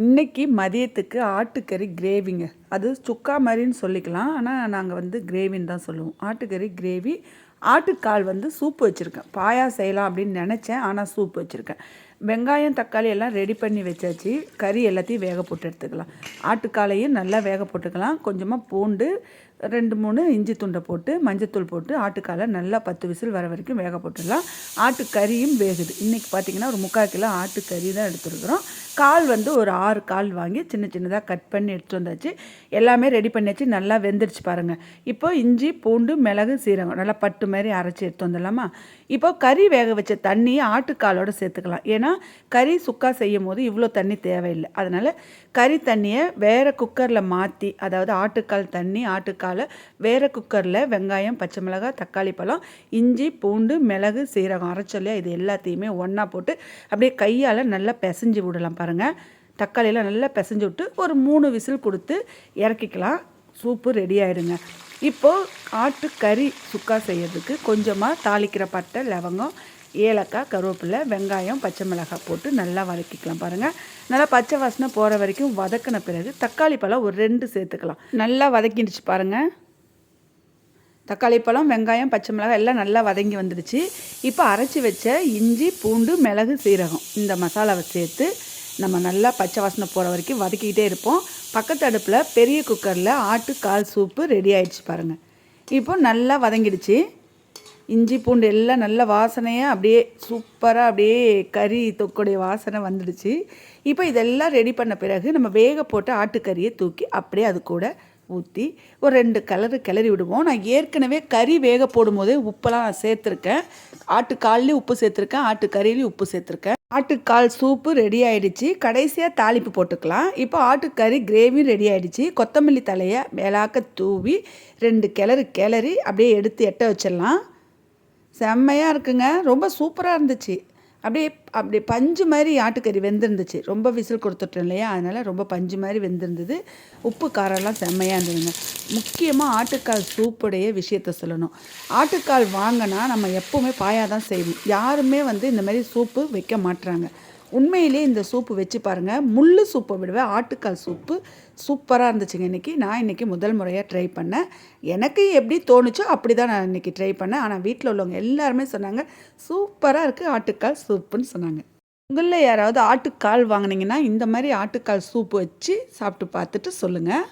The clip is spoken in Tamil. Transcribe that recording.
இன்னைக்கு மதியத்துக்கு ஆட்டுக்கறி கிரேவிங்க. அது சுக்கா மாதிரின்னு சொல்லிக்கலாம். ஆனால் நாங்கள் கிரேவின்னு தான் சொல்லுவோம். ஆட்டுக்கறி கிரேவி, ஆட்டுக்கால் சூப்பு வச்சுருக்கேன். பாயா செய்யலாம் அப்படின்னு நினச்சேன், ஆனால் சூப்பு வச்சுருக்கேன். வெங்காயம் தக்காளி எல்லாம் ரெடி பண்ணி வச்சாச்சு. கறி எல்லாத்தையும் வேக போட்டு எடுத்துக்கலாம். ஆட்டுக்காலையும் நல்லா வேக போட்டுக்கலாம். கொஞ்சமாக பூண்டு, 2-3 இஞ்சி துண்டை போட்டு மஞ்சத்தூள் போட்டு ஆட்டுக்காலை நல்லா 10 விசில் வர வரைக்கும் வேக போட்டுடலாம். ஆட்டுக்கறியும் வேகுது. இன்றைக்கி பார்த்திங்கன்னா ஒரு 3/4 கிலோ ஆட்டுக்கறி தான் எடுத்துருக்குறோம். கால் ஒரு 6 கால் வாங்கி சின்ன சின்னதாக கட் பண்ணி எடுத்துகிட்டு வந்தாச்சு. எல்லாமே ரெடி பண்ணியாச்சு. நல்லா வெந்துருச்சு பாருங்கள். இப்போ இஞ்சி பூண்டு மிளகு சீரகம் நல்லா பட்டு மாதிரி அரைச்சி எடுத்து வந்துடலாமா. இப்போ கறி வேக வச்ச தண்ணியை ஆட்டுக்காலோடு சேர்த்துக்கலாம். ஏன்னா கறி சுக்கா செய்யும் போது இவ்வளோ தண்ணி தேவையில்லை. அதனால் கறி தண்ணியை வேறு குக்கரில் மாற்றி, அதாவது ஆட்டுக்கால் தண்ணி ஆட்டுக்காலை வேறு குக்கரில் வெங்காயம் பச்சை மிளகாய் தக்காளி பழம் இஞ்சி பூண்டு மிளகு சீரகம் அரைச்சொல்லையா இது எல்லாத்தையுமே ஒன்றா போட்டு அப்படியே கையால் நல்லா பிசைஞ்சு விடலாம் பாருங்கள். தக்காளியெல்லாம் நல்லா பிசைஞ்சு விட்டு ஒரு 3 விசில் கொடுத்து இறக்கிக்கலாம். சூப்பு ரெடி ஆகிடுங்க. இப்போது ஆட்டுக்கறி சுக்கா செய்யறதுக்கு கொஞ்சமாக தாளிக்கிற பட்டை லவங்கம் ஏலக்காய் கருவேப்பிலை வெங்காயம் பச்சை மிளகாய் போட்டு நல்லா வதக்கிக்கலாம் பாருங்கள். நல்லா பச்சை வாசனை போகிற வரைக்கும் வதக்கின பிறகு தக்காளி பழம் ஒரு 2 சேர்த்துக்கலாம். நல்லா வதக்கிடுச்சு பாருங்கள். தக்காளி பழம் வெங்காயம் பச்சை மிளகாய் எல்லாம் நல்லா வதங்கி வந்துடுச்சு. இப்போ அரைச்சி வச்ச இஞ்சி பூண்டு மிளகு சீரகம் இந்த மசாலாவை சேர்த்து நம்ம நல்லா பச்சை வாசனை போகிற வரைக்கும் வதக்கிக்கிட்டே இருப்போம். பக்கத்து அடுப்பில் பெரிய குக்கரில் ஆட்டுக்கால் சூப்பு ரெடி ஆகிடுச்சு பாருங்கள். இப்போ நல்லா வதங்கிடுச்சு. இஞ்சி பூண்டு எல்லாம் நல்ல வாசனையாக அப்படியே சூப்பராக அப்படியே கறி தொக்குடைய வாசனை வந்துடுச்சு. இப்போ இதெல்லாம் ரெடி பண்ண பிறகு நம்ம வேக போட்டு ஆட்டுக்கறியை தூக்கி அப்படியே அது கூட ஊற்றி ஒரு 2 கிளறி விடுவோம். நான் ஏற்கனவே கறி வேக போடும்போதே உப்பெல்லாம் சேர்த்துருக்கேன். ஆட்டுக்கால்லேயும் உப்பு சேர்த்துருக்கேன், ஆட்டுக்கறியிலையும் உப்பு சேர்த்துருக்கேன். ஆட்டுக்கால் சூப்பு ரெடி ஆகிடுச்சு. கடைசியாக தாளிப்பு போட்டுக்கலாம். இப்போ ஆட்டுக்கறி கிரேவியும் ரெடி ஆகிடுச்சு. கொத்தமல்லி தலையை மேலாக்க தூவி 2 கிளறி அப்படியே எடுத்து எட்ட வச்சிடலாம். செம்மையாக இருக்குங்க. ரொம்ப சூப்பராக இருந்துச்சு. அப்படியே பஞ்சு மாதிரி ஆட்டுக்கறி வெந்திருந்துச்சு. ரொம்ப விசில் கொடுத்துட்டோம் இல்லையா, அதனால் ரொம்ப பஞ்சு மாதிரி வெந்திருந்தது. உப்பு காரம்லாம் செம்மையாக இருந்ததுங்க. முக்கியமாக ஆட்டுக்கால் சூப்புடைய விஷயத்த சொல்லணும். ஆட்டுக்கால் வாங்கினா நம்ம எப்போவுமே பாயாக தான் செய்வோம். யாருமே இந்த மாதிரி சூப்பு வைக்க மாட்டுறாங்க. உண்மையிலே இந்த சூப்பு வச்சு பாருங்கள். முள்ளு சூப்பை விடவே ஆட்டுக்கால் சூப்பு சூப்பராக இருந்துச்சுங்க. நான் இன்றைக்கி முதல் முறையாக ட்ரை பண்ணேன். எனக்கு எப்படி தோணுச்சோ அப்படி தான் நான் இன்றைக்கி ட்ரை பண்ணேன். ஆனால் வீட்டில் உள்ளவங்க எல்லாருமே சொன்னாங்க சூப்பராக இருக்குது ஆட்டுக்கால் சூப்புன்னு சொன்னாங்க. உங்களில் யாராவது ஆட்டுக்கால் வாங்கினீங்கன்னா இந்த மாதிரி ஆட்டுக்கால் சூப்பு வச்சு சாப்பிட்டு பார்த்துட்டு சொல்லுங்கள்.